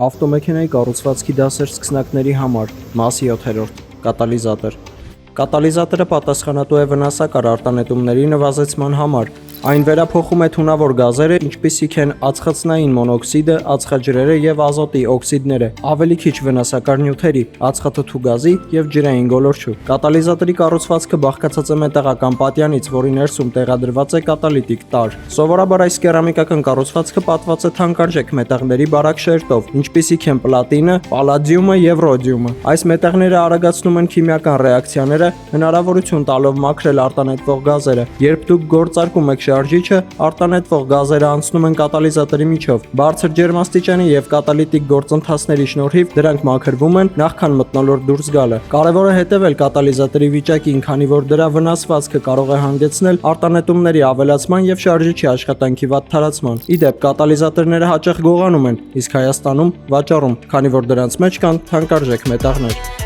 Ավտոմեքենայի կառուցվածքի դասեր սկսնակների համար, մաս 7-րդ, կատալիզատոր։ Կատալիզատորը պատասխանատու է վնասակար արտանետումների նվազեցման համար։ Այն վերափոխում է թունավոր գազերը, ինչպիսիք են ածխածնային մոնոքսիդը, ածխաջրերը և ազոտի օքսիդները, ավելի քիչ վնասակար նյութերի, ածխաթթու գազի և ջրային գոլորշու։ Կատալիզատորի կառուցվածքը բաղկացած է մետաղական պատյանից, որի ներսում տեղադրված է կատալիտիկ տարր։ Սովորաբար այս կերամիկական կառուցվածքը պատված է թանկարժեք մետաղների բարակ շերտով, ինչպիսիք են պլատինը, պալադիումը և ռոդիումը։ Այս մետաղները արագացնում են քիմիական ռեակցիաները, հնարավորություն տալով մաքրել արտանետվող գազերը։ Երբ դուք գործարկում եք շարժիչը, արտանետվող գազերը անցնում են կատալիզատորի միջով։ Բարձր ջերմաստիճանի և կատալիտիկ գործընթացների շնորհիվ դրանք մաքրվում են, նախքան մթնոլորտ դուրս գալը։ Կարևոր է հետևել կատալիզատորի վիճակին, քանի որ դրա վնասվածքը կարող է հանգեցնել արտանետումների ավելացման և շարժիչի աշխատանքի վատ թարացման։ Ի դեպ, կատալիզատորները հաճախ գողանում են, իսկ Հայաստանում՝ վաճառում, քանի որ դրանց մեջ կան թանկարժեք մետաղներ։